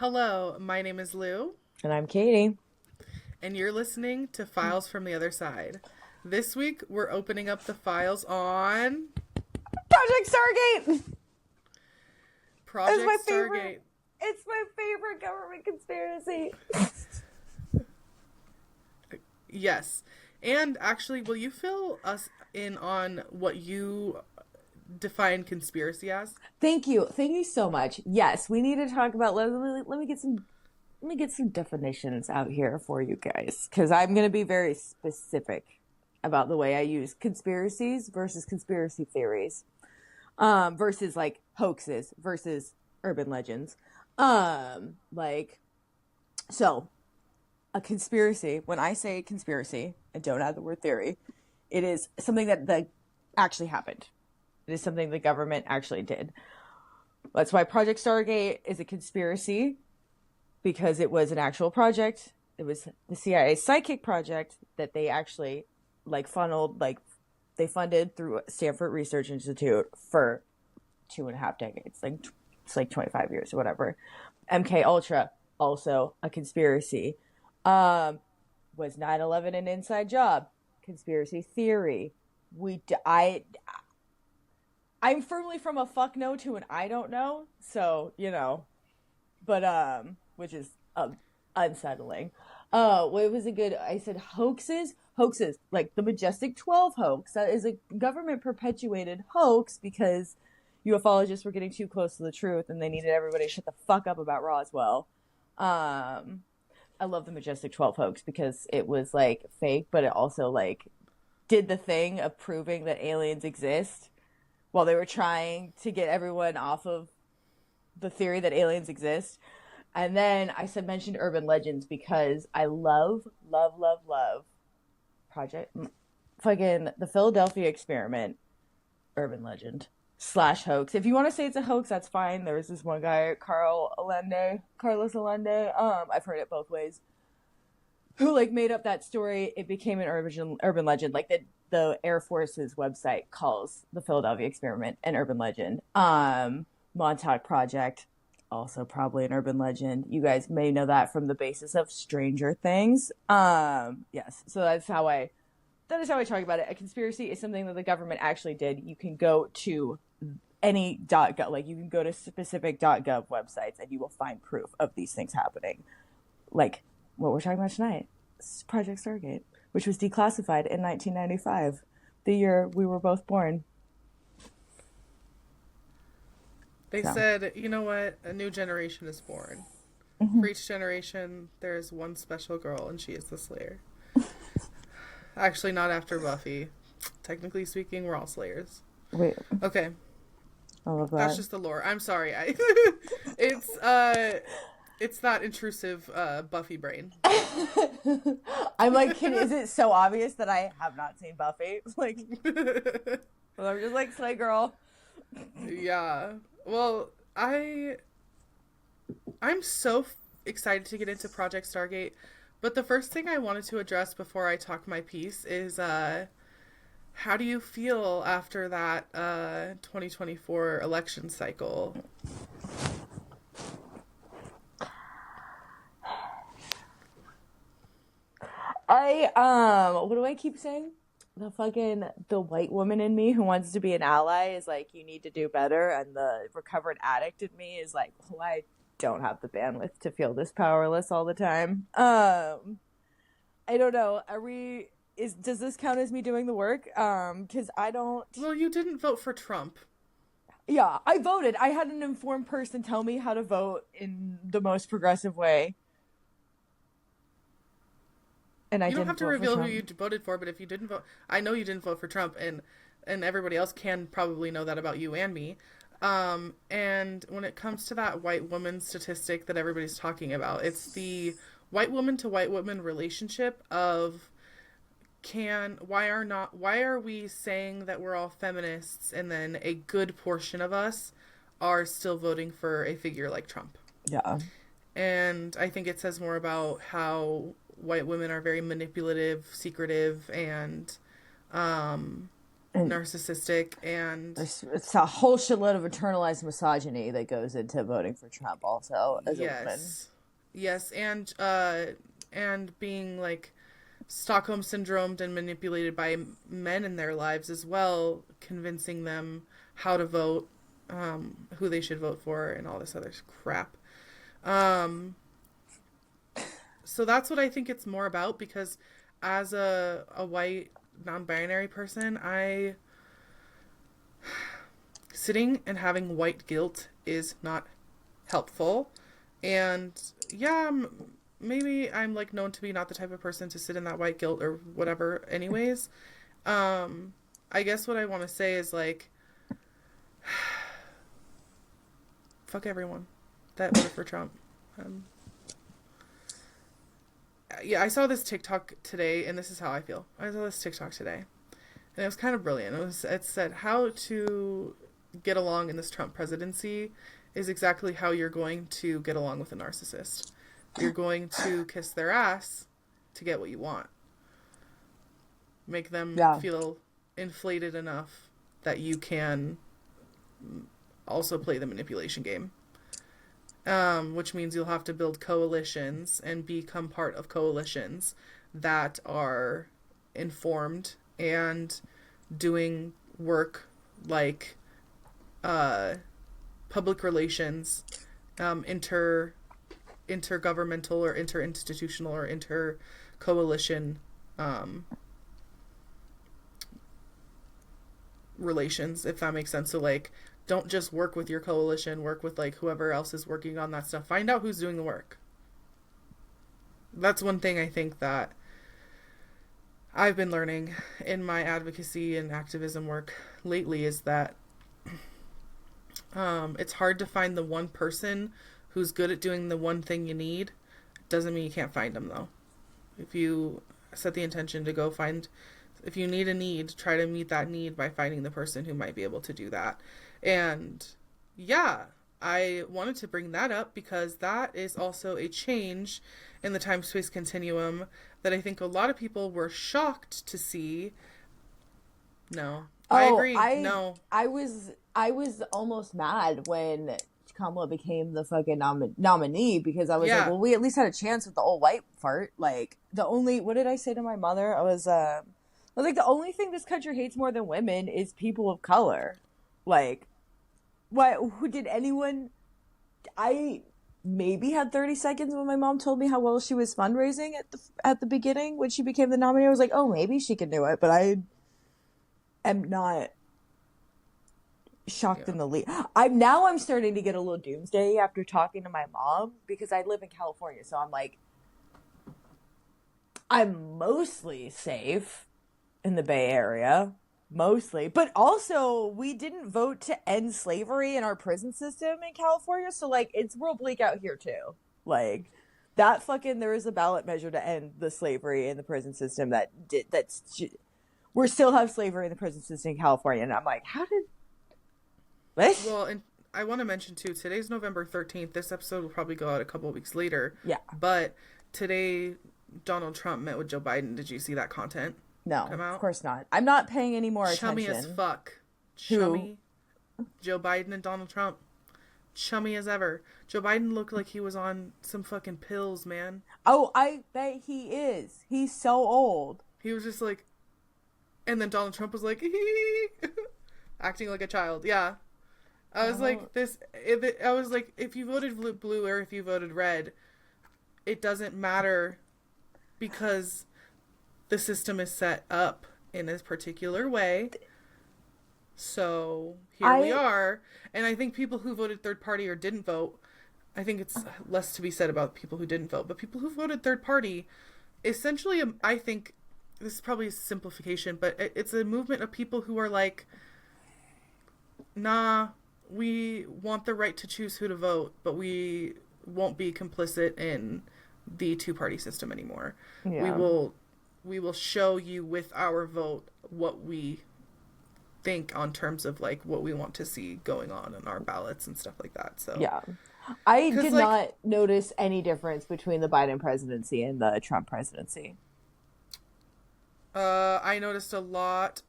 Hello, my name is Lou, And I'm Katie. and you're listening to Files from the Other Side. This week, we're opening up the files on Project Stargate is Project my favorite. Stargate. It's my favorite government conspiracy. Yes. And actually, will you fill us in on what you define conspiracy as? Thank you. Thank you so much. Yes, we need to talk about let me get some definitions out here for you guys cuz I'm going to be very specific about the way I use conspiracies versus conspiracy theories. Versus like hoaxes versus urban legends. Like so a conspiracy, when I say conspiracy, I don't add the word theory, it is something that actually happened. It is something the government actually did. That's why Project Stargate is a conspiracy, because it was an actual project. It was the CIA psychic project that they actually they funded through Stanford Research Institute for 2.5 decades. It's like 25 years or whatever. MK Ultra, also a conspiracy. Was 9/11 an inside job? Conspiracy theory. I'm firmly from a fuck no to an I don't know. So, but which is unsettling. What was a good? I said hoaxes, like the Majestic 12 hoax. That is a government perpetuated hoax because ufologists were getting too close to the truth and they needed everybody to shut the fuck up about Roswell. I love the Majestic 12 hoax because it was like fake, but it also like did the thing of proving that aliens exist while they were trying to get everyone off of the theory that aliens exist. And then mentioned urban legends because I love, love, love, love Project fucking the Philadelphia experiment urban legend slash hoax. If you want to say it's a hoax, that's fine. There was this one guy, Carlos Allende. I've heard it both ways. Who like made up that story? It became an urban legend. Like the Air Force's website calls the Philadelphia experiment an urban legend. Montauk Project, also probably an urban legend. You guys may know that from the basis of Stranger Things. Yes. So that is how I talk about it. A conspiracy is something that the government actually did. You can go to any .gov, like you can go to specific .gov websites and you will find proof of these things happening. Like what we're talking about tonight, Project Stargate, which was declassified in 1995, the year we were both born. They So, said, you know what? A new generation is born. For each generation, there is one special girl, and she is the Slayer. Actually, not after Buffy. Technically speaking, we're all Slayers. wait, Okay, I love that's that. just the lore. I'm sorry. It's it's that intrusive Buffy brain. I'm like, is it so obvious that I have not seen Buffy? Like, well, I'm just like Slay Girl. Yeah. Well, I'm so excited to get into Project Stargate, but the first thing I wanted to address before I talk my piece is how do you feel after that 2024 election cycle? What do I keep saying? The white woman in me who wants to be an ally is like, you need to do better, and the recovered addict in me is like, well, I don't have the bandwidth to feel this powerless all the time. I don't know. Does this count as me doing the work? Because I don't. Well, you didn't vote for Trump. Yeah, I voted. I had an informed person tell me how to vote in the most progressive way, and I You don't have didn't to vote for reveal who Trump. you voted for, but if you didn't vote, I know you didn't vote for Trump, and everybody else can probably know that about you and me. And when it comes to that white woman statistic that everybody's talking about, it's the white woman to white woman relationship of why are we saying that we're all feminists and then a good portion of us are still voting for a figure like Trump? Yeah. And I think it says more about how white women are very manipulative, secretive, and And narcissistic, and it's a whole shitload of internalized misogyny that goes into voting for Trump also as a woman. Yes, and being like Stockholm syndromed and manipulated by men in their lives as well, convincing them how to vote, who they should vote for, and all this other crap. So that's what I think it's more about, because as a white non-binary person, I sitting and having white guilt is not helpful. And yeah, maybe I'm like known to be not the type of person to sit in that white guilt or whatever anyways. I guess what I want to say is like fuck everyone that voted for Trump. Yeah, I saw this TikTok today, and this is how I feel. I saw this TikTok today, and it was kind of brilliant. It said how to get along in this Trump presidency is exactly how you're going to get along with a narcissist. You're going to kiss their ass to get what you want. Make them feel inflated enough that you can also play the manipulation game. Which means you'll have to build coalitions and become part of coalitions that are informed and doing work like public relations, intergovernmental or interinstitutional or inter-coalition relations, if that makes sense. So like, don't just work with your coalition, work with like whoever else is working on that stuff. Find out who's doing the work. That's one thing I think that I've been learning in my advocacy and activism work lately is that it's hard to find the one person who's good at doing the one thing you need. Doesn't mean you can't find them though. If you set the intention to go find, if you need a need, try to meet that need by finding the person who might be able to do that. And yeah, I wanted to bring that up because that is also a change in the time-space continuum that I think a lot of people were shocked to see. No, I agree. No, I was almost mad when Kamala became the fucking nominee because I was like, well, we at least had a chance with the old white fart. Like what did I say to my mother? I was like, the only thing this country hates more than women is people of color. Like, who did anyone? I maybe had 30 seconds when my mom told me how well she was fundraising at the beginning when she became the nominee. I was like, oh, maybe she can do it, but I am not shocked in the least. I'm starting to get a little doomsday after talking to my mom because I live in California, so I'm like, I'm mostly safe in the Bay Area. Mostly. But also, we didn't vote to end slavery in our prison system in California, so, like, it's real bleak out here, too. Like, there is a ballot measure to end the slavery in the prison system we still have slavery in the prison system in California, and I'm like, what? Well, and I want to mention, too, today's November 13th. This episode will probably go out a couple of weeks later. Yeah. But today, Donald Trump met with Joe Biden. Did you see that content? No, of course not. I'm not paying any more Chummy attention. As fuck. Chummy. Joe Biden and Donald Trump. Chummy as ever. Joe Biden looked like he was on some fucking pills, man. Oh, I bet he is. He's so old. He was just like... And then Donald Trump was like... acting like a child. Yeah. I was like, I was like, if you voted blue or if you voted red, it doesn't matter because... the system is set up in a particular way. So here we are. And I think people who voted third party or didn't vote, I think it's less to be said about people who didn't vote. But people who voted third party, essentially, I think, this is probably a simplification, but it's a movement of people who are like, nah, we want the right to choose who to vote, but we won't be complicit in the two-party system anymore. Yeah. We will show you with our vote what we think on terms of like what we want to see going on in our ballots and stuff like that. So yeah, I did not notice any difference between the Biden presidency and the Trump presidency. I noticed a lot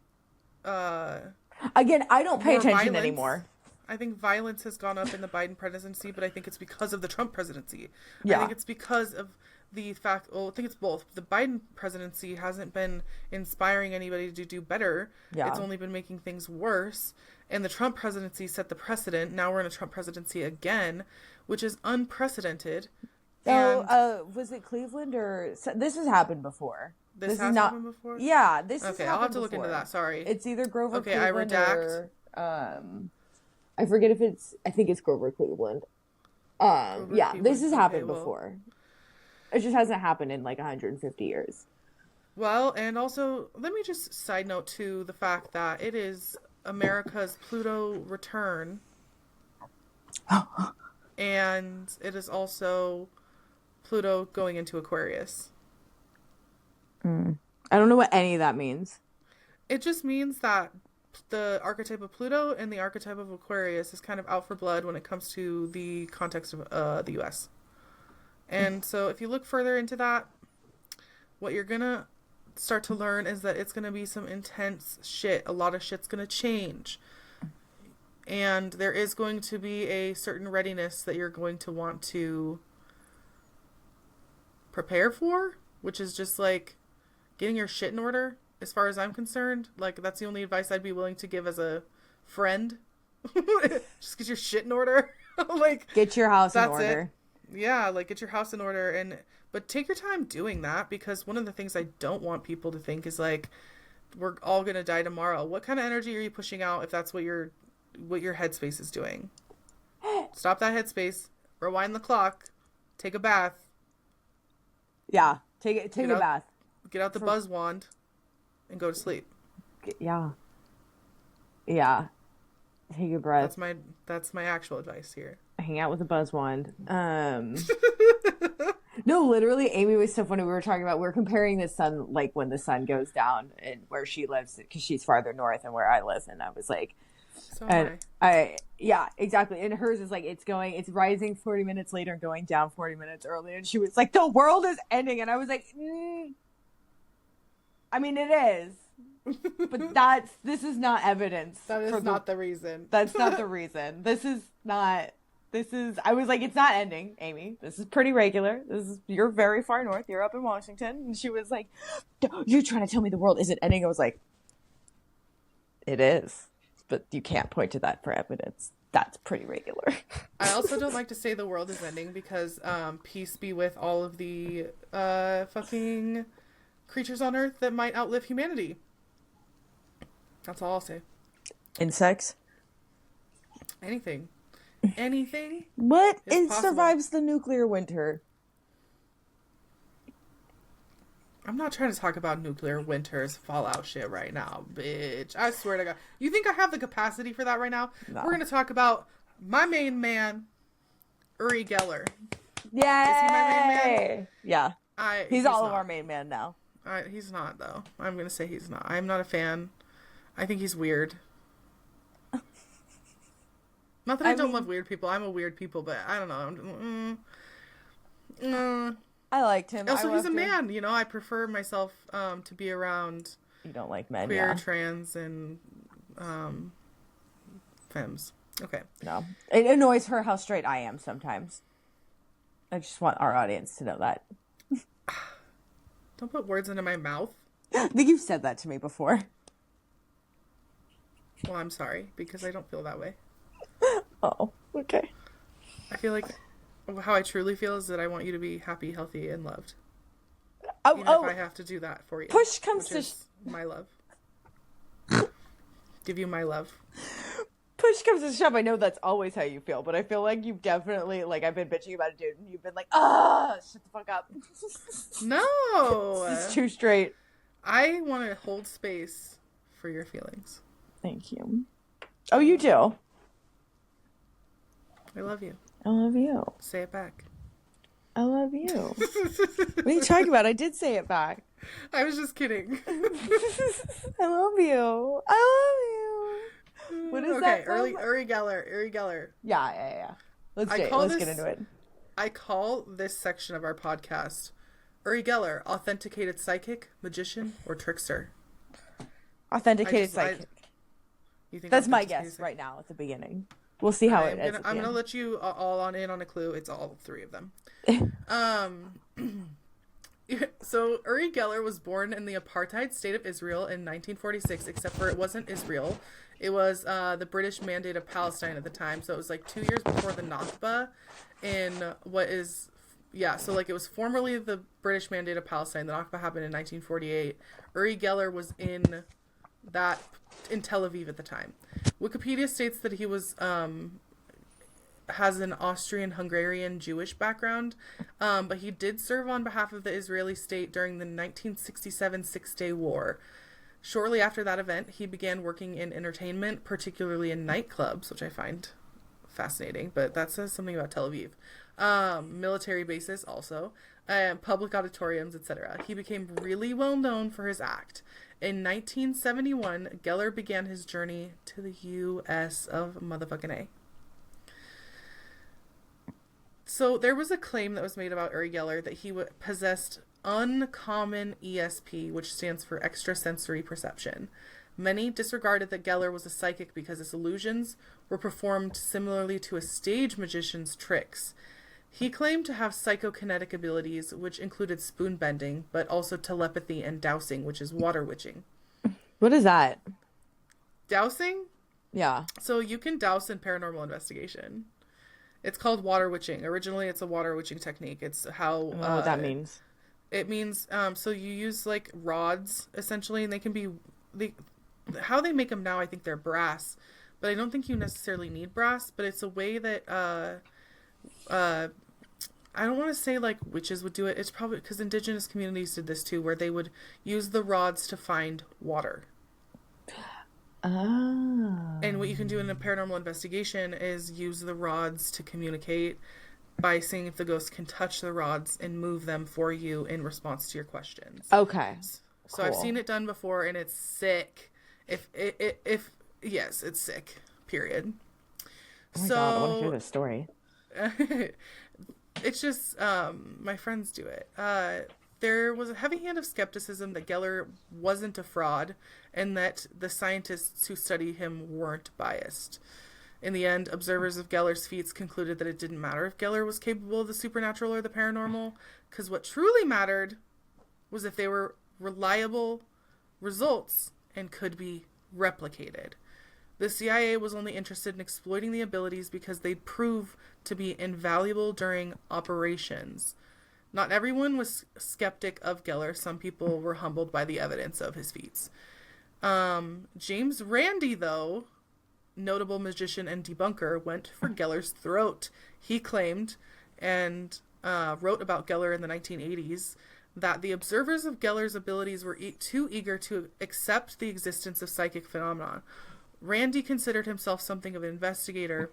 Again, I don't pay more attention violence. anymore. I think violence has gone up in the Biden presidency, but I think it's because of the Trump presidency. I Yeah. think it's because of the fact, well, I think it's both. The Biden presidency hasn't been inspiring anybody to do better. Yeah. It's only been making things worse. And the Trump presidency set the precedent. Now we're in a Trump presidency again, which is unprecedented. So, was it Cleveland or this has happened before? This is has not happened before? Yeah, this has Okay, happened I'll have to look before. into that. Sorry. It's either Grover Okay, I Cleveland redact. or I forget if I think it's Grover Cleveland. Yeah, Cleveland. this has happened well, before. It just hasn't happened in like 150 years. Well, and also, let me just side note to the fact that it is America's Pluto return. And it is also Pluto going into Aquarius. I don't know what any of that means. It just means that the archetype of Pluto and the archetype of Aquarius is kind of out for blood when it comes to the context of the US. And so if you look further into that, what you're going to start to learn is that it's going to be some intense shit. A lot of shit's going to change. And there is going to be a certain readiness that you're going to want to prepare for, which is just like getting your shit in order, as far as I'm concerned. Like, that's the only advice I'd be willing to give as a friend. Just get your shit in order. Like, get your house in order. It. Yeah, like, get your house in order. But take your time doing that, because one of the things I don't want people to think is like, we're all gonna die tomorrow. What kind of energy are you pushing out if that's what your headspace is doing? Stop that headspace, rewind the clock, take a bath. Yeah, take a bath. Get out the buzz wand and go to sleep. Yeah. Take a breath. That's my actual advice here. Hang out with a buzz wand. No, literally, Amy was so funny. We were comparing the sun, like when the sun goes down and where she lives, because she's farther north and where I live. And I was like, yeah, exactly. And hers is like, it's rising 40 minutes later and going down 40 minutes earlier. And she was like, the world is ending. And I was like, I mean, it is. But this is not evidence. That is not the reason. That's not the reason. I was like, it's not ending, Amy. This is pretty regular. You're very far north. You're up in Washington. And she was like, you're trying to tell me the world isn't ending. I was like, it is. But you can't point to that for evidence. That's pretty regular. I also don't like to say the world is ending because peace be with all of the fucking creatures on Earth that might outlive humanity. That's all I'll say. Insects? Anything. What survives the nuclear winter? I'm not trying to talk about nuclear winters, Fallout shit right now, bitch. I swear to God. You think I have the capacity for that right now? No. We're going to talk about my main man, Uri Geller. Yay! Is he my main man? Yeah. He's all of our main man now. He's not, though. I'm going to say he's not. I'm not a fan. I think he's weird. Not that I don't love weird people. I'm a weird people, but I don't know. I liked him. Also, he's a man. You know, I prefer myself to be around. You don't like men, queer, trans, and femmes. Okay. No, it annoys her how straight I am sometimes. I just want our audience to know that. Don't put words into my mouth. I think you've said that to me before. Well, I'm sorry, because I don't feel that way. Oh, okay. I feel like how I truly feel is that I want you to be happy, healthy, and loved. Even if I have to do that for you. Push comes to my love. Give you my love. Push comes to shove. I know that's always how you feel, but I feel like you've definitely, like, I've been bitching about a dude, and you've been like, shut the fuck up. No. It's too straight. I want to hold space for your feelings. Thank you. Oh, you do? I love you. I love you. Say it back. I love you. What are you talking about? I did say it back. I was just kidding. I love you. I love you. What is that from? Uri Geller. Yeah. Let's get into it. I call this section of our podcast Uri Geller, authenticated psychic, magician, or trickster. Authenticated I psychic. you think That's my authenticated guess psychic? right now at the beginning. We'll see how it ends at the I'm gonna end. let you all on in on a clue. It's all three of them. Um, so Uri Geller was born in the apartheid state of Israel in 1946, except for it wasn't Israel. It was the British Mandate of Palestine at the time. So it was like 2 years before the Nakba in what is, yeah, so like it was formerly the British Mandate of Palestine. The Nakba happened in 1948. Uri Geller was that in Tel Aviv at the time. Wikipedia states that he was has an Austrian-Hungarian Jewish background, but he did serve on behalf of the Israeli state during the 1967 Six-Day War. Shortly after that event, he began working in entertainment, particularly in nightclubs, which I find fascinating, but that says something about Tel Aviv. Military bases also, public auditoriums, etc. He became really well known for his act. In 1971, Geller began his journey to the U.S. of motherfucking A. So there was a claim that was made about Uri Geller that he possessed uncommon ESP, which stands for extrasensory perception. Many disregarded that Geller was a psychic because his illusions were performed similarly to a stage magician's tricks. He claimed to have psychokinetic abilities, which included spoon bending, but also telepathy and dowsing, which is water witching. What is that? Dowsing? Yeah. So you can douse in paranormal investigation. It's called water witching. Originally, it's a water witching technique. It's how... what that means. It means, so you use, like, rods, essentially, and they can be... how they make them now, I think they're brass. But I don't think you necessarily need brass, but it's a way that, I don't want to say, like, witches would do it. It's probably because indigenous communities did this, too, where they would use the rods to find water. Oh. And what you can do in a paranormal investigation is use the rods to communicate by seeing if the ghost can touch the rods and move them for you in response to your questions. Okay. So cool. I've seen it done before, and it's sick. If yes, it's sick. Period. Oh my God, I want to hear this story. It's just my friends do it. There was a heavy hand of skepticism that Geller wasn't a fraud and that the scientists who study him weren't biased. In the end, observers of Geller's feats concluded that it didn't matter if Geller was capable of the supernatural or the paranormal, because what truly mattered was if they were reliable results and could be replicated. The CIA was only interested in exploiting the abilities because they'd prove to be invaluable during operations. Not everyone was skeptic of Geller. Some people were humbled by the evidence of his feats. James Randi, though, notable magician and debunker, went for Geller's throat. He claimed and wrote about Geller in the 1980s that the observers of Geller's abilities were too eager to accept the existence of psychic phenomena. Randi considered himself something of an investigator,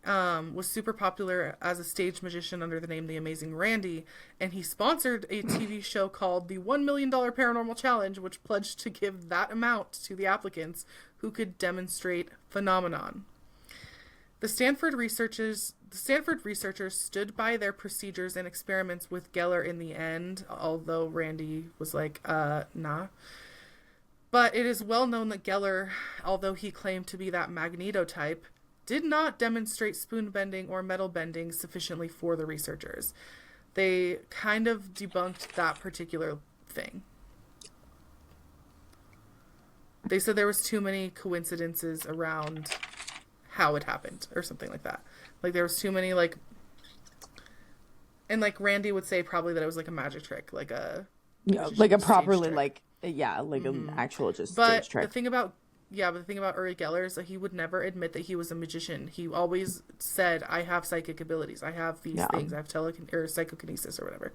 was super popular as a stage magician under the name The Amazing Randi, and he sponsored a TV show called The $1 Million Paranormal Challenge, which pledged to give that amount to the applicants who could demonstrate phenomenon. The Stanford researchers stood by their procedures and experiments with Geller in the end, although Randi was like, nah. But it is well known that Geller, although he claimed to be that Magneto type, did not demonstrate spoon bending or metal bending sufficiently for the researchers. They kind of debunked that particular thing. They said there was too many coincidences around how it happened or something like that. Like there was too many and like Randi would say probably that it was like a magic trick, like a properly like an actual just stage trick. The thing about Uri Geller is that he would never admit that he was a magician. He always said, I have psychic abilities. I have these things. I have psychokinesis or whatever.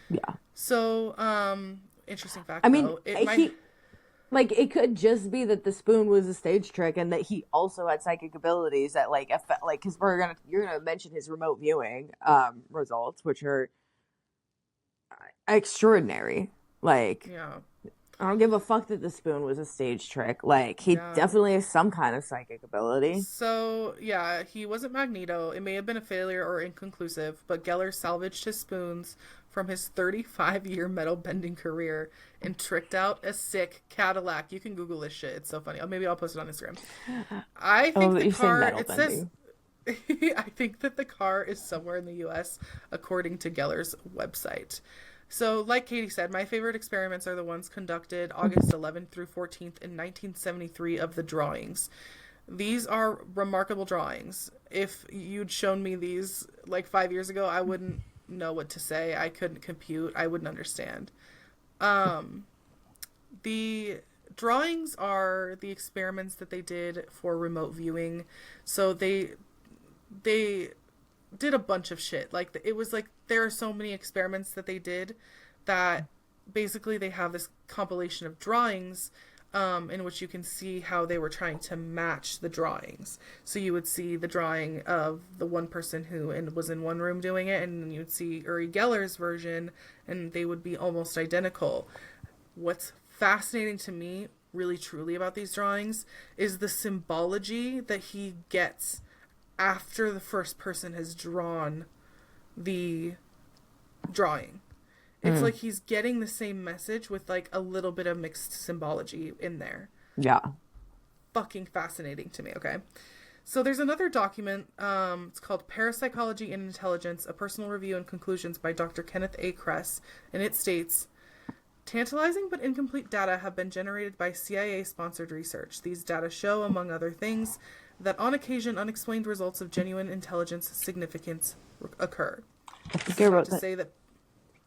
Yeah. So, interesting fact, though. It could just be that the spoon was a stage trick and that he also had psychic abilities that, because you're gonna mention his remote viewing results, which are extraordinary. Yeah. I don't give a fuck that the spoon was a stage trick. He definitely has some kind of psychic ability. So, yeah, he wasn't Magneto. It may have been a failure or inconclusive, but Geller salvaged his spoons from his 35-year metal bending career and tricked out a sick Cadillac. You can Google this shit. It's so funny. Maybe I'll post it on Instagram. I think the you say car, metal it bending. says, I think that the car is somewhere in the US, according to Geller's website. So, like Katie said, my favorite experiments are the ones conducted August 11th through 14th in 1973 of the drawings. These are remarkable drawings. If you'd shown me these like 5 years ago, I wouldn't know what to say. I couldn't compute. I wouldn't understand. The drawings are the experiments that they did for remote viewing. So they did a bunch of shit. Like, it was like there are so many experiments that they did that basically they have this compilation of drawings in which you can see how they were trying to match the drawings. So you would see the drawing of the one person who was in one room doing it, and then you would see Uri Geller's version, and they would be almost identical. What's fascinating to me, really truly, about these drawings is the symbology that he gets after the first person has drawn the drawing. It's like he's getting the same message with like a little bit of mixed symbology in there. Yeah. Fucking fascinating to me, okay? So there's another document, it's called Parapsychology and Intelligence, a Personal Review and Conclusions by Dr. Kenneth A. Kress, and it states, tantalizing but incomplete data have been generated by CIA-sponsored research. These data show, among other things, that on occasion unexplained results of genuine intelligence significance occur. I think I wrote To that. say that,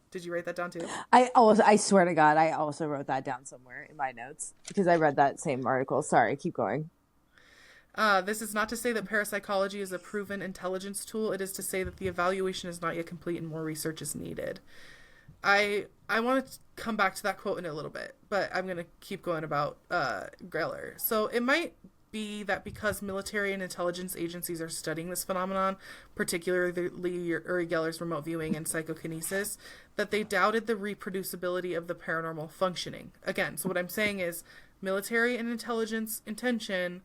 did you write that down too? I swear to God, I also wrote that down somewhere in my notes because I read that same article. Sorry, keep going. This is not to say that parapsychology is a proven intelligence tool. It is to say that the evaluation is not yet complete and more research is needed. I want to come back to that quote in a little bit, but I'm going to keep going about Geller. So it might be that because military and intelligence agencies are studying this phenomenon, particularly Uri Geller's remote viewing and psychokinesis, that they doubted the reproducibility of the paranormal functioning. Again, so what I'm saying is military and intelligence intention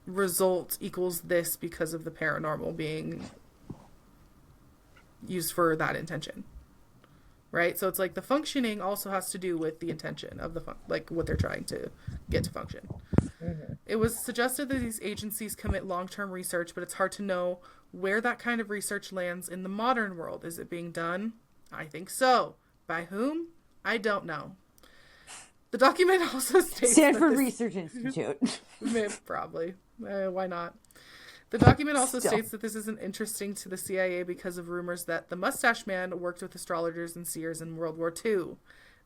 result equals this because of the paranormal being used for that intention. Right? So it's like the functioning also has to do with the intention of the like what they're trying to get to function. Mm-hmm. It was suggested that these agencies commit long-term research, but it's hard to know where that kind of research lands in the modern world. Is it being done? I think so. By whom? I don't know. The document also states Stanford Research Institute. Probably. Why not? The document also states that this isn't interesting to the CIA because of rumors that the Mustache Man worked with astrologers and seers in World War II.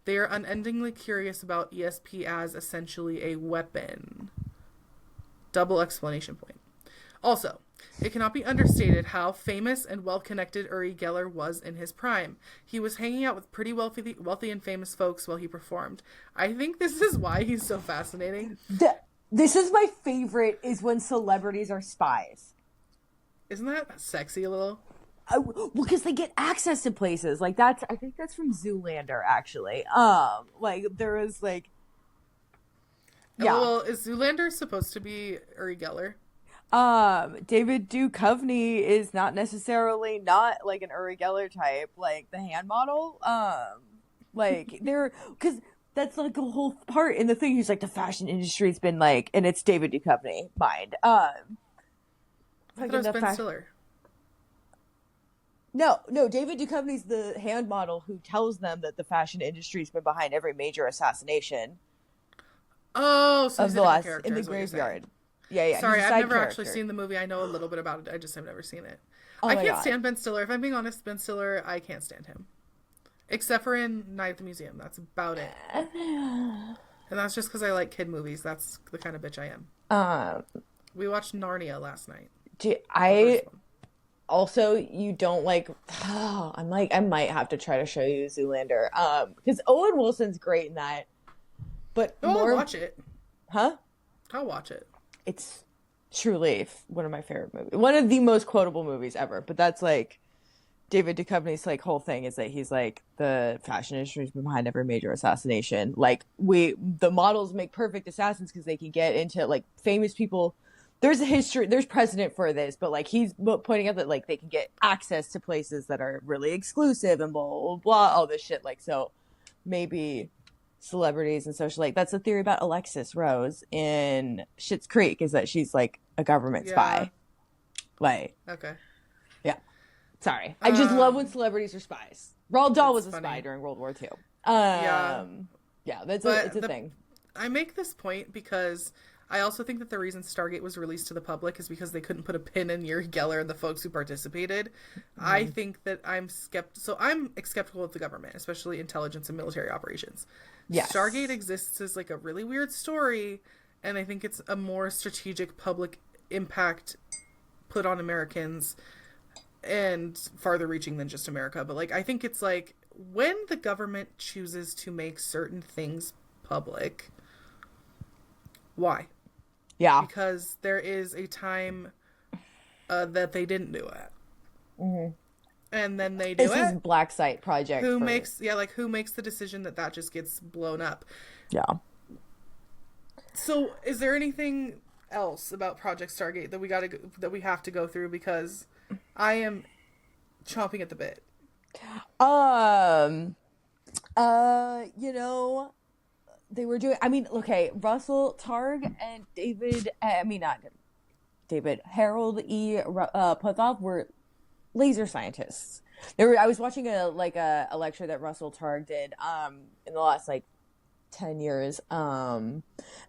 They are unendingly curious about ESP as essentially a weapon. Double explanation point. Also, it cannot be understated how famous and well-connected Uri Geller was in his prime. He was hanging out with pretty wealthy and famous folks while he performed. I think this is why he's so fascinating. This is my favorite, is when celebrities are spies. Isn't that sexy a little? Well, because they get access to places. Like, I think that's from Zoolander, actually. Like, there was, like... Yeah. Well, is Zoolander supposed to be Uri Geller? David Duchovny is not necessarily not, like, an Uri Geller type. Like, the hand model. Like, they're... Because... That's like a whole part in the thing. He's like, the fashion industry's been like, and it's David Duchovny, mind. I thought it was Ben Stiller. No, David Duchovny's the hand model who tells them that the fashion industry's been behind every major assassination. Oh, so of the last in the graveyard. Yeah. Sorry, I've never actually seen the movie. I know a little bit about it. I just have never seen it. I can't stand Ben Stiller. If I'm being honest, Ben Stiller, I can't stand him. Except for in Night at the Museum. That's about it. And that's just because I like kid movies. That's the kind of bitch I am. We watched Narnia last night. Also, you don't like... I'm like, I might have to try to show you Zoolander. Because Owen Wilson's great in that. But I'll watch it. Huh? I'll watch it. It's truly one of my favorite movies. One of the most quotable movies ever. But that's like... David Duchovny's like whole thing is that he's like, the fashion industry's been behind every major assassination. Like, the models make perfect assassins because they can get into like famous people there's a history, there's precedent for this, but like he's pointing out that like they can get access to places that are really exclusive and blah blah blah, all this shit. Like, so maybe celebrities and social, like that's the theory about Alexis Rose in Schitt's Creek, is that she's like a government Yeah. spy. Like, Okay. yeah. Sorry, I just love when Um, celebrities are spies. Roald Dahl it's was a spy funny. during World War II. Yeah. Yeah, that's it's But a thing. I make this point because I also think that the reason Stargate was released to the public is because they couldn't put a pin in Yuri Geller and the folks who participated. I Mm. think that I'm skeptical of the government, especially intelligence and military operations. Stargate Yes. exists as like a really weird story, and I think it's a more strategic public impact put on Americans and farther reaching than just America. But like I think it's like when the government chooses to make certain things public, why? Yeah. Because there is a time that they didn't do it, Hmm. and then they do This is it. Black Site Project Who for, makes who makes the decision that that just gets blown up? yeah. So, is there anything else about Project Stargate that that we have to go through? Because I am chomping at the bit. Um. You know, they were doing. I mean, okay, Russell Targ and David. I mean, not David. Harold E. Puthoff were laser scientists. I was watching a lecture that Russell Targ did in the last like 10 years, and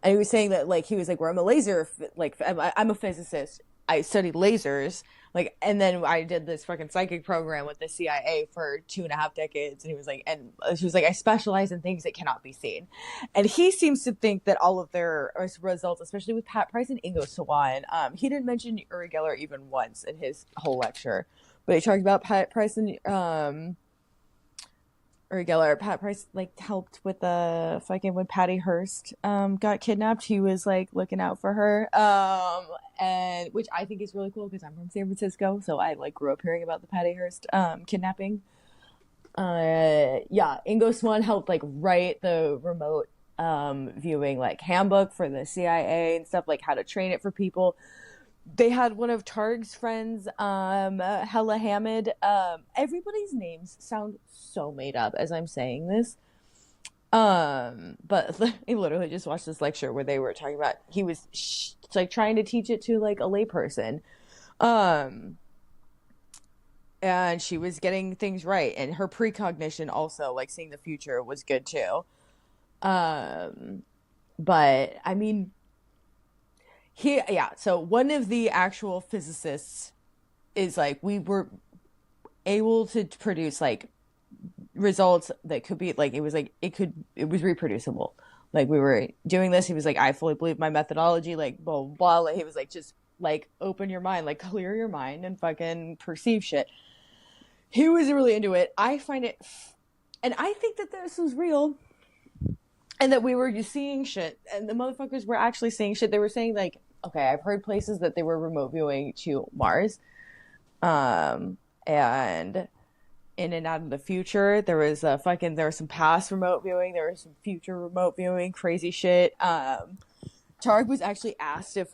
he was saying that like he was like, where I'm a laser, like I'm a physicist, I studied lasers, like, and then I did this fucking psychic program with the CIA for 2.5 decades, and he was like, and she was like, I specialize in things that cannot be seen. And he seems to think that all of their results, especially with Pat Price and Ingo Swann, he didn't mention Uri Geller even once in his whole lecture, but he talked about Pat Price and Uri Geller. Pat Price like helped with the fucking, when Patty Hearst got kidnapped, he was like looking out for her, and which I think is really cool because I'm from San Francisco, so I like grew up hearing about the Patty Hearst kidnapping. Yeah, Ingo Swann helped like write the remote viewing like handbook for the CIA and stuff, like how to train it for people. They had one of Targ's friends, Hella Hamid. Everybody's names sound so made up as I'm saying this. But I literally just watched this lecture where they were talking about, he was like trying to teach it to like a layperson. Um, and she was getting things right, and her precognition also, like seeing the future, was good too. Um, but I mean, so one of the actual physicists is like, we were able to produce like results that could be like, it was reproducible. Like we were doing this. He was like, I fully believe my methodology, like blah, blah, blah. Like, he was like, just like open your mind, like clear your mind and fucking perceive shit. He was really into it. I find it, and I think that this was real, and that we were just seeing shit, and the motherfuckers were actually seeing shit. They were saying like, okay, I've heard places that they were remote viewing to Mars, and in and out of the future. There was some past remote viewing. There was some future remote viewing. Crazy shit. Targ was actually asked if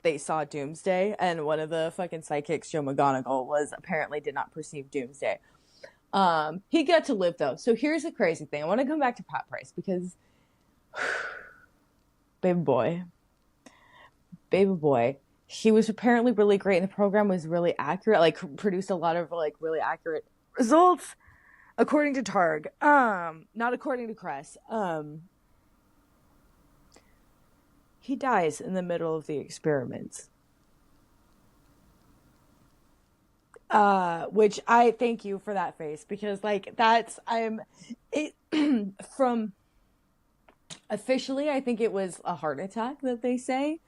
they saw Doomsday, and one of the fucking psychics, Joe McGonigal, was apparently did not perceive Doomsday. He got to live though. So here's the crazy thing. I want to come back to Pat Price because, baby boy, he was apparently really great, and the program was really accurate. Like produced a lot of like really accurate results, according to Targ. Not according to Kress. He dies in the middle of the experiments. Which I thank you for that face, because like from officially, I think it was a heart attack that they say.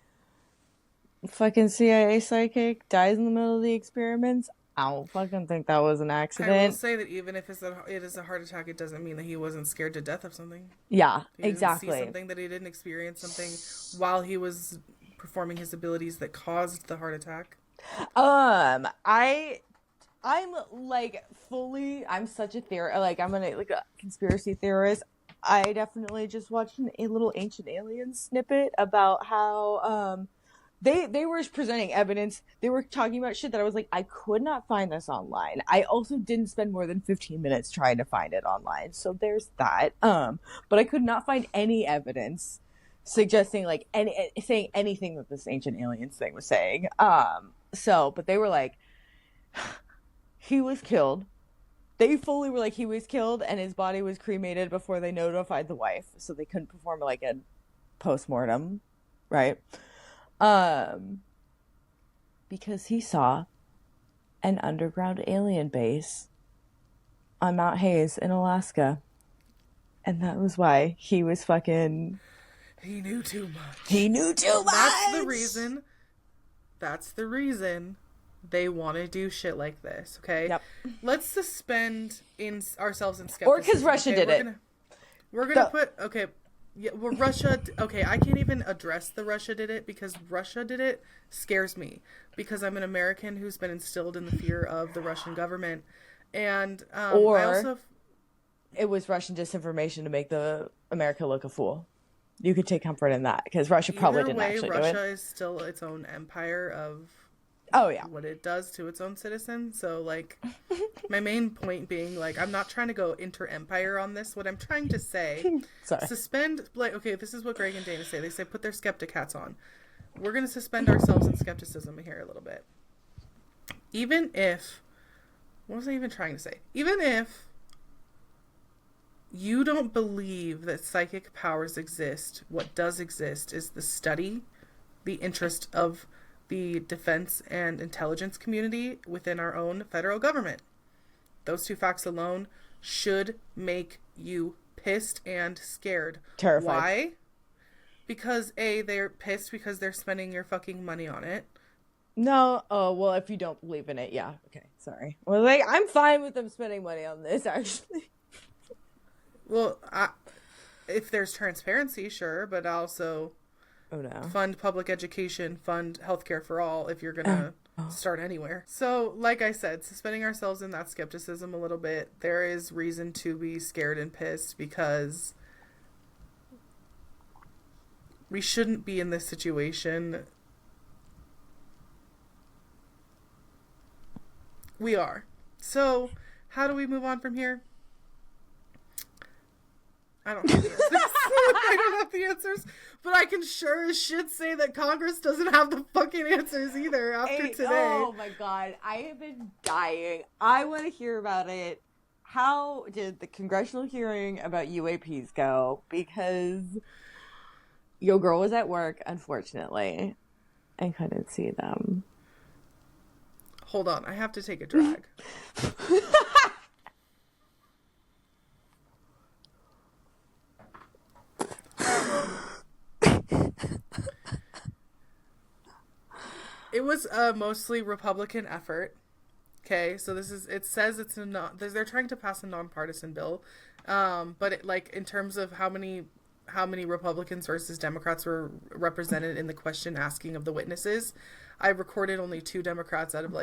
Fucking CIA psychic dies in the middle of the experiments. I don't fucking think that was an I will accident. say that even if it is a heart attack, it doesn't mean that he wasn't scared to death of something. Yeah, He didn't see exactly. something, that he didn't experience something while he was performing his abilities that caused the heart attack. I'm like I'm such a theorist. Like I'm like a conspiracy theorist. I definitely just watched a little Ancient Aliens snippet about how they were presenting evidence. They were talking about shit that I was like, I could not find this online. I also didn't spend more than 15 minutes trying to find it online. So there's that. But I could not find any evidence suggesting like any saying anything that this ancient aliens thing was saying. But they were like, he was killed. They fully were like, he was killed and his body was cremated before they notified the wife, so they couldn't perform like a post-mortem, right? Because he saw an underground alien base on Mount Hayes in Alaska. And that was why he was fucking... He knew too much. He knew too much! That's the reason they want to do shit like this, okay? Yep. Let's suspend ourselves in skepticism. Or because Russia did it. We're gonna put... Okay, yeah, well, Russia... Okay, I can't even address the Russia did it, because Russia did it scares me. Because I'm an American who's been instilled in the fear of the Russian government. And I also... It was Russian disinformation to make America look a fool. You could take comfort in that, because Russia probably didn't actually do it. Russia is still its own empire of... Oh, yeah. What it does to its own citizens. So, like, my main point being, like, I'm not trying to go inter-empire on this. What I'm trying to say, suspend, like, okay, this is what Greg and Dana say. They say put their skeptic hats on. We're going to suspend ourselves in skepticism here a little bit. Even if, what was I even trying to say? Even if you don't believe that psychic powers exist, what does exist is the study, the interest of the defense and intelligence community within our own federal government. Those two facts alone should make you pissed and scared. Terrified. Why? Because A, they're pissed because they're spending your fucking money on it. No, oh, well, if you don't believe in it, yeah. Okay, sorry. Well, like, I'm fine with them spending money on this, actually. Well, if there's transparency, sure, but also... Oh, no. Fund public education, fund healthcare for all if you're going to start anywhere. So, like I said, suspending ourselves in that skepticism a little bit, there is reason to be scared and pissed because we shouldn't be in this situation. We are. So, how do we move on from here? I don't have the answers. I don't have the answers. But I can sure as shit say that Congress doesn't have the fucking answers either after today. Oh my god, I have been dying. I want to hear about it. How did the congressional hearing about UAPs go? Because your girl was at work, unfortunately, and couldn't see them. Hold on, I have to take a drag. It was a mostly Republican effort. Okay, so it says it's they're trying to pass a nonpartisan bill, but in terms of how many Republicans versus Democrats were represented in the question asking of the witnesses, I recorded only 2 Democrats out of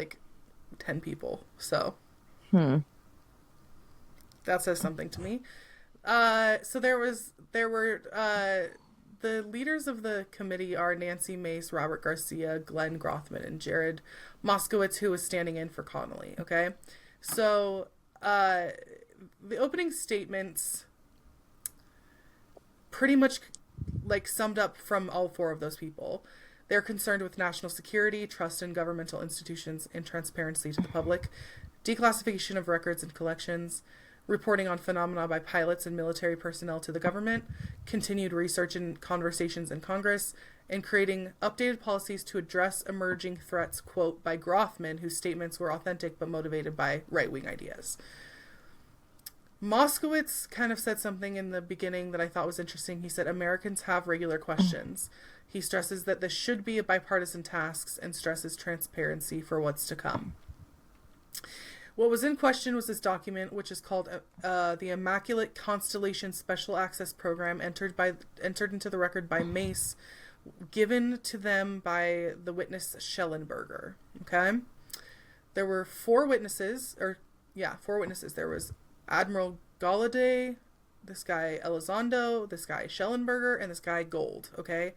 10 people. So that says something to me. So there were the leaders of the committee are Nancy Mace, Robert Garcia, Glenn Grothman, and Jared Moskowitz, who was standing in for Connolly. Okay, so the opening statements pretty much summed up from all 4 of those people. They're concerned with national security, trust in governmental institutions, and transparency to the public, declassification of records and collections, reporting on phenomena by pilots and military personnel to the government, continued research and conversations in Congress, and creating updated policies to address emerging threats, quote, by Grothman, whose statements were authentic but motivated by right-wing ideas. Moskowitz kind of said something in the beginning that I thought was interesting. He said, Americans have regular questions. He stresses that this should be a bipartisan task and stresses transparency for what's to come. What was in question was this document, which is called the Immaculate Constellation Special Access Program, entered into the record by Mace, given to them by the witness Schellenberger. Okay, there were 4 witnesses. There was Admiral Galladay, this guy Elizondo, this guy Schellenberger, and this guy Gold. Okay,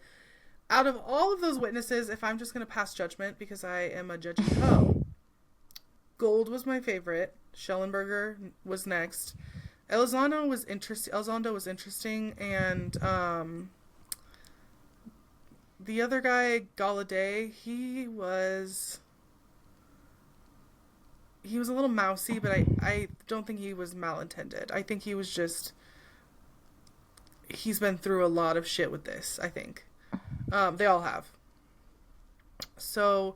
out of all of those witnesses, if I'm just going to pass judgment because I am a judgy Poe, Gold was my favorite. Schellenberger was next. Elizondo was interesting, and the other guy, Galladay, he was a little mousy, but I don't think he was malintended. I think he was just, he's been through a lot of shit with this, I think. They all have. So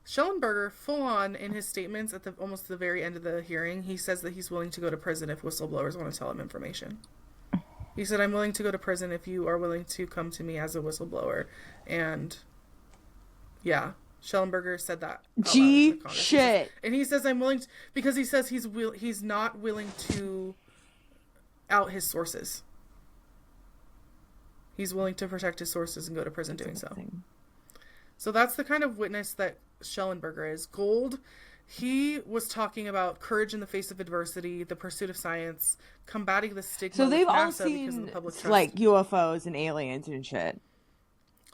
Schellenberger, full on in his statements at almost the very end of the hearing, he says that he's willing to go to prison if whistleblowers want to tell him information. He said, I'm willing to go to prison if you are willing to come to me as a whistleblower. And yeah, Schellenberger said that. Gee, shit. And he says, I'm willing to, because he says he's not willing to out his sources. He's willing to protect his sources and go to prison doing so. So that's the kind of witness that Schellenberger is. Gold, he was talking about courage in the face of adversity, the pursuit of science, combating the stigma. So they've of all NASA because of the public seen trust. like UFOs and aliens and shit.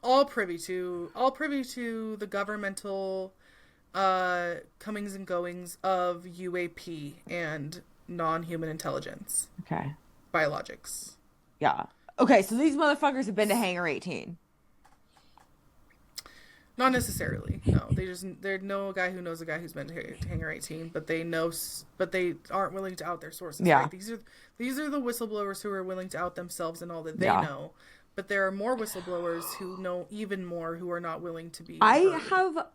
All privy to the governmental comings and goings of UAP and non-human intelligence. Okay. Biologics. Yeah. Okay, so these motherfuckers have been to Hangar 18. Not necessarily. No, they know a guy who knows a guy who's been to Hangar 18, but they aren't willing to out their sources. Yeah. Right? These are the whistleblowers who are willing to out themselves and all that they Yeah. know. But there are more whistleblowers who know even more who are not willing to be. I heard. have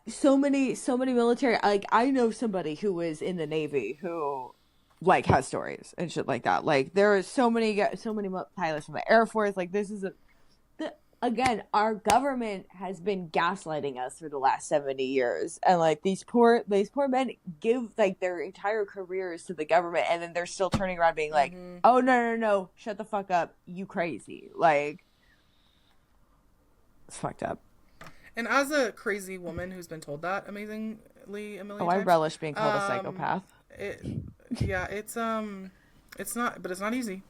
so many military. Like I know somebody who was in the Navy who like has stories and shit like that. Like there are so many pilots from the Air Force. Like this is again, our government has been gaslighting us for the last 70 years. And like these poor men give like their entire careers to the government and then they're still turning around being like, oh no, shut the fuck up, you crazy. Like it's fucked up. And as a crazy woman who's been told that amazingly a million times. I relish being called a psychopath. It's not, but it's not easy.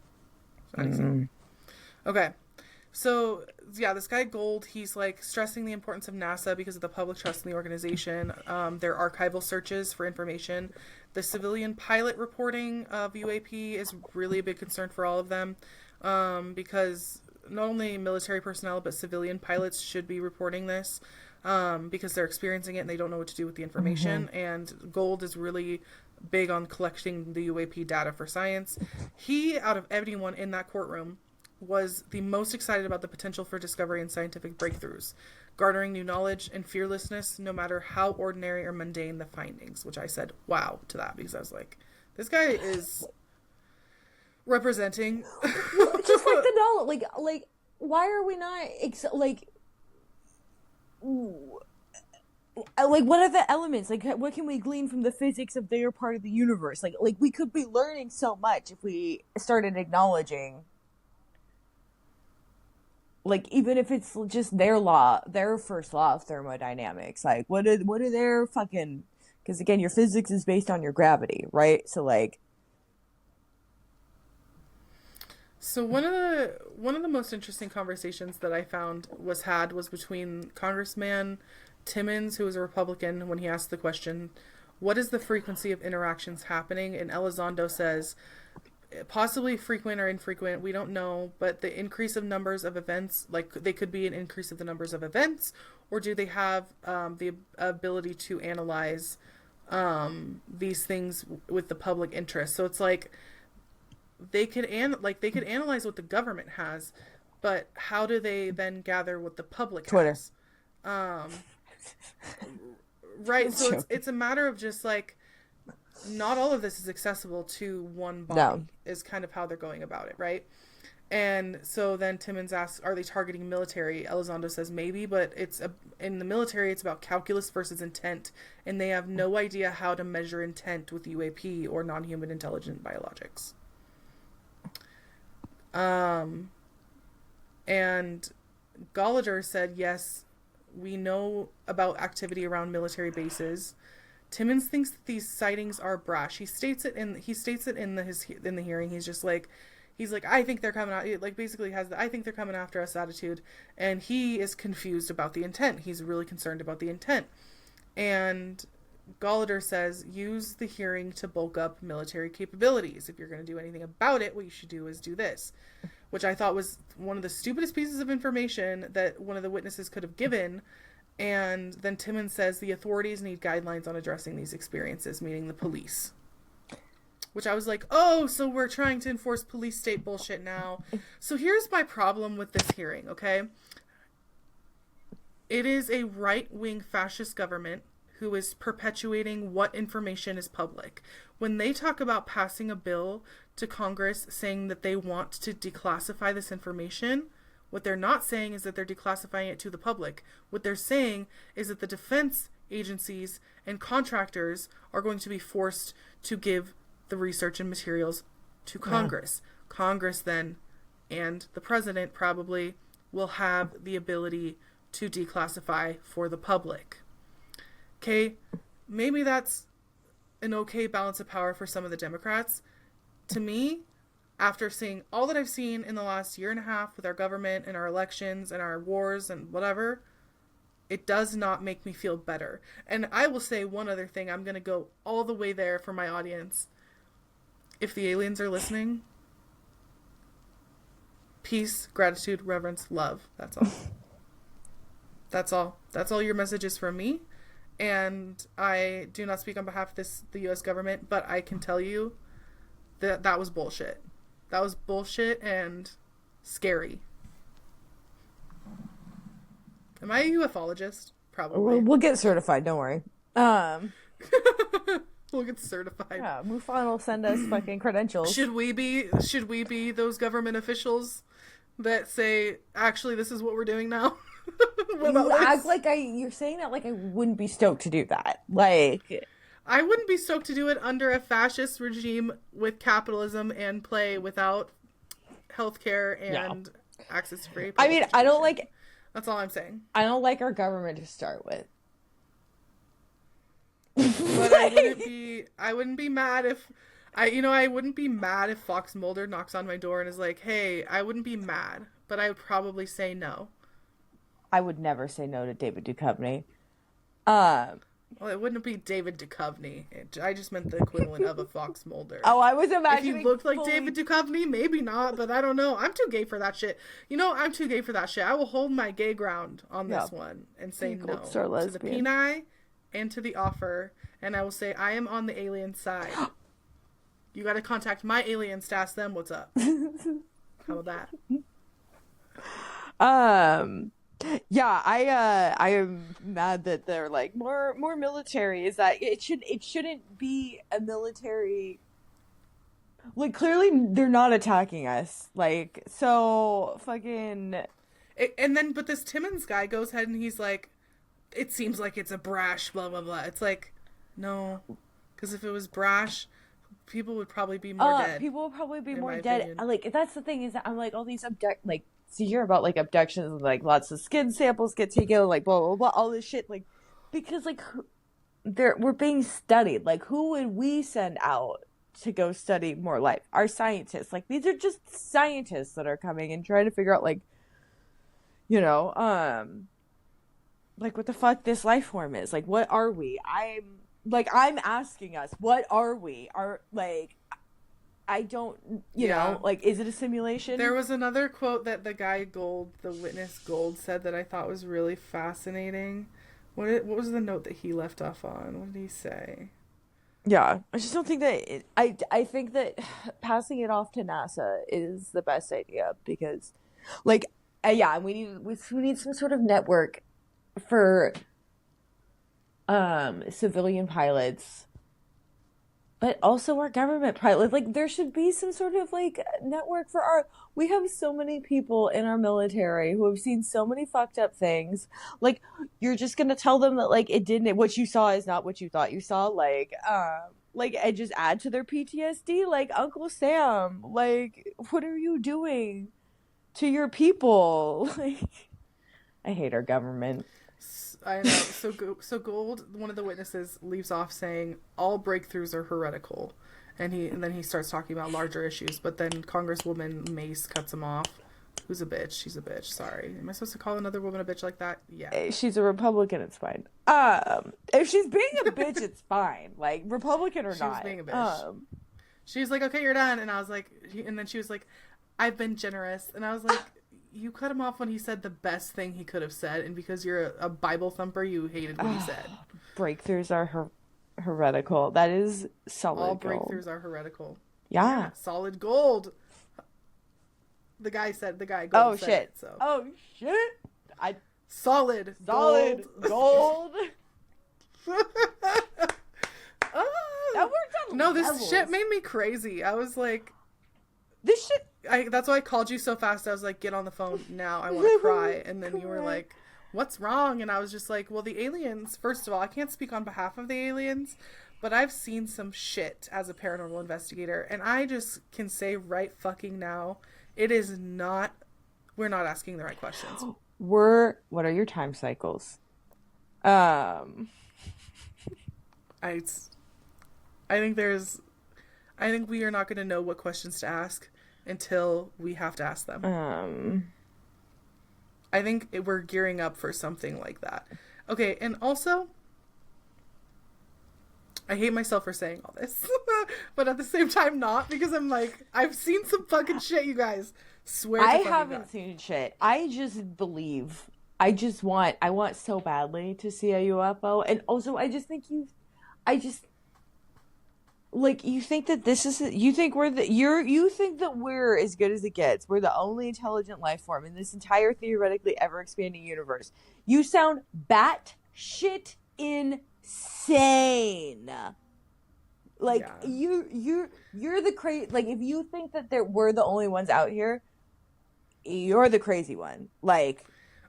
It's not easy. Okay. So, yeah, this guy Gold, he's, like, stressing the importance of NASA because of the public trust in the organization. Their archival searches for information. The civilian pilot reporting of UAP is really a big concern for all of them because not only military personnel, but civilian pilots should be reporting this because they're experiencing it and they don't know what to do with the information. And Gold is really big on collecting the UAP data for science. He, out of anyone in that courtroom, was the most excited about the potential for discovery and scientific breakthroughs, garnering new knowledge and fearlessness no matter how ordinary or mundane the findings, which I said, wow, to that, because I was like, this guy is representing... Just like the knowledge, like, why are we not, like, what are the elements? Like, what can we glean from the physics of their part of the universe? Like we could be learning so much if we started acknowledging... Like, even if it's just their first law of thermodynamics, like, what are their fucking, because again, your physics is based on your gravity, right? So, like. So one of the most interesting conversations that I found was between Congressman Timmons, who was a Republican, when he asked the question, what is the frequency of interactions happening? And Elizondo says, possibly frequent or infrequent, we don't know, but the increase of numbers of events, like they could be an increase of the numbers of events, or do they have the ability to analyze these things with the public interest? So it's like they could analyze what the government has, but how do they then gather what the public has? Right. So it's a matter of just like, not all of this is accessible to one body, is kind of how they're going about it, right? And so then Timmons asks, are they targeting military? Elizondo says maybe, but in the military, it's about calculus versus intent, and they have no idea how to measure intent with UAP or non-human intelligent biologics. And Galladay said, yes, we know about activity around military bases. Timmons thinks that these sightings are brash. He states it in the hearing. He's just like, he's like, I think they're coming out, like basically has the I think they're coming after us attitude, and he is confused about the intent. He's really concerned about the intent. And Gallader says, use the hearing to bulk up military capabilities. If you're going to do anything about it, what you should do is do this, which I thought was one of the stupidest pieces of information that one of the witnesses could have given. And then Timmons says the authorities need guidelines on addressing these experiences, meaning the police. Which I was like, oh, so we're trying to enforce police state bullshit now. So here's my problem with this hearing, okay? It is a right-wing fascist government who is perpetuating what information is public. When they talk about passing a bill to Congress saying that they want to declassify this information, what they're not saying is that they're declassifying it to the public. What they're saying is that the defense agencies and contractors are going to be forced to give the research and materials to Congress. Yeah. Congress then, and the president probably, will have the ability to declassify for the public. Okay, maybe that's an okay balance of power for some of the Democrats. To me, after seeing all that I've seen in the last year and a half with our government and our elections and our wars and whatever, it does not make me feel better. And I will say one other thing. I'm going to go all the way there for my audience. If the aliens are listening, peace, gratitude, reverence, love. That's all. That's all. That's all your message is from me. And I do not speak on behalf of the U.S. government, but I can tell you that that was bullshit. That was bullshit and scary. Am I a ufologist? Probably. We'll get certified, don't worry. We'll get certified. Yeah, MUFON will send us fucking credentials. Should we be those government officials that say, actually, this is what we're doing now? You act like you're saying that like I wouldn't be stoked to do that. Like, I wouldn't be stoked to do it under a fascist regime with capitalism and play without healthcare and access to free. I mean, I don't like. That's all I'm saying. I don't like our government to start with. But I wouldn't be mad if I wouldn't be mad if Fox Mulder knocks on my door and is like, hey, I wouldn't be mad, but I would probably say no. I would never say no to David Duchovny. Well, it wouldn't be David Duchovny. I just meant the equivalent of a Fox Mulder. Oh, I was imagining. If he looked like David Duchovny, maybe not, but I don't know. I'm too gay for that shit. I'm too gay for that shit. I will hold my gay ground on this one and say no to the peni and to the offer, and I will say I am on the alien side. You got to contact my aliens to ask them what's up. How about that? Yeah, I am mad that they're like more military. Is that it shouldn't be a military. Like, clearly they're not attacking us. Like, so fucking. But this Timmons guy goes ahead and he's like, it seems like it's a brash, blah blah blah. It's like, no, because if it was brash, people would probably be more dead. People would probably be more dead. Like, that's the thing is that I'm like all these so you hear about like abductions and like lots of skin samples get taken, like blah blah blah, all this shit, like because like we're being studied. Like, who would we send out to go study more life? Our scientists. Like, these are just scientists that are coming and trying to figure out like what the fuck this life form is. Like, what are we? I'm asking us, what are we? I don't, know, like, is it a simulation? There was another quote that the guy the witness Gold, said that I thought was really fascinating. What was the note that he left off on? What did he say? Yeah, I just don't think that I think that passing it off to NASA is the best idea because, like, we need some sort of network for civilian pilots, but also our government pilots. Like, there should be some sort of like network for we have so many people in our military who have seen so many fucked up things. Like, you're just gonna tell them that like what you saw is not what you thought you saw, like and just add to their PTSD. Like, Uncle Sam, like, what are you doing to your people? Like, I hate our government. I know. So Gold, one of the witnesses, leaves off saying all breakthroughs are heretical, And then he starts talking about larger issues, but then Congresswoman Mace cuts him off. Who's a bitch? She's a bitch. Sorry. Am I supposed to call another woman a bitch like that? Yeah. She's a Republican, it's fine. If she's being a bitch, it's fine. Like, Republican or She not. was being a bitch. She was like, okay, you're done. And I was like, and then she was like, I've been generous. And I was like, you cut him off when he said the best thing he could have said. And because you're a Bible thumper, you hated what he said. Breakthroughs are heretical. That is solid All gold. breakthroughs are heretical. Yeah. Solid gold. The guy said Shit. It, so. Oh shit. Solid gold. Oh. That worked on No, levels. this shit made me crazy. I was like, this shit. That's why I called you so fast. I was like, get on the phone now. I want to cry. And then you were like, what's wrong? And I was just like, well, the aliens, first of all, I can't speak on behalf of the aliens, but I've seen some shit as a paranormal investigator. And I just can say right fucking now, we're not asking the right questions. What are your time cycles? I think we are not going to know what questions to ask until we have to ask them. I think we're gearing up for something like that. Okay, and also, I hate myself for saying all this, but at the same time not, because I'm like, I've seen some fucking shit, you guys. Swear to I fucking haven't God. seen shit. I just believe. I want so badly to see a UFO, and also I just think you think that you think that we're as good as it gets. We're the only intelligent life form in this entire theoretically ever expanding universe. You sound batshit insane. Like, yeah. you're the crazy. Like, if you think that we're the only ones out here, you're the crazy one. Like,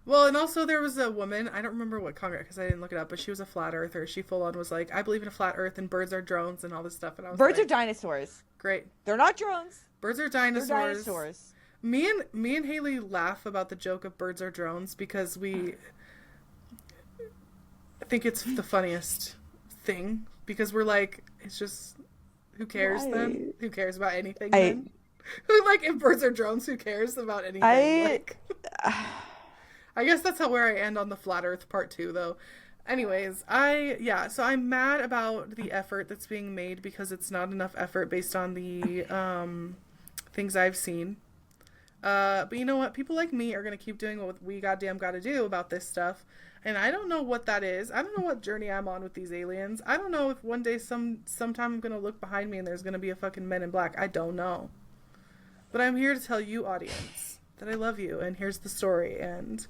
well, and also there was a woman, I don't remember what Congress, because I didn't look it up, but she was a flat earther. She full on was like, I believe in a flat earth and birds are drones and all this stuff. And I was birds like, are dinosaurs. Great. They're not drones. Birds are dinosaurs. They're dinosaurs. Me and Haley laugh about the joke of birds are drones because I think it's the funniest thing, because we're like, it's just, who cares then? Who cares about anything then? Like, if birds are drones, who cares about anything? I guess that's where I end on the flat earth part 2, though. Anyways, so I'm mad about the effort that's being made, because it's not enough effort based on the things I've seen. But you know what? People like me are going to keep doing what we goddamn got to do about this stuff. And I don't know what that is. I don't know what journey I'm on with these aliens. I don't know if one day, sometime I'm going to look behind me and there's going to be a fucking Men in Black. I don't know. But I'm here to tell you, audience, that I love you. And here's the story. And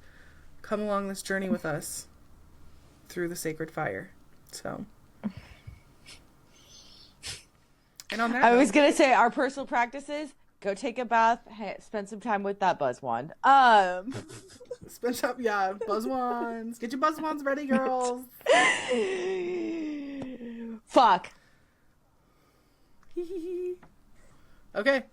come along this journey with us through the sacred fire. So. And on that I was going to say, our personal practices, go take a bath, spend some time with that buzz wand. Spend time, buzz wands. Get your buzz wands ready, girls. Fuck. Okay.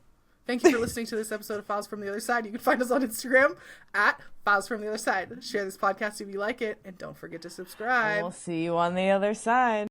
Thank you for listening to this episode of Files from the Other Side. You can find us on Instagram at Files from the Other Side. Share this podcast if you like it, and don't forget to subscribe. And we'll see you on the other side.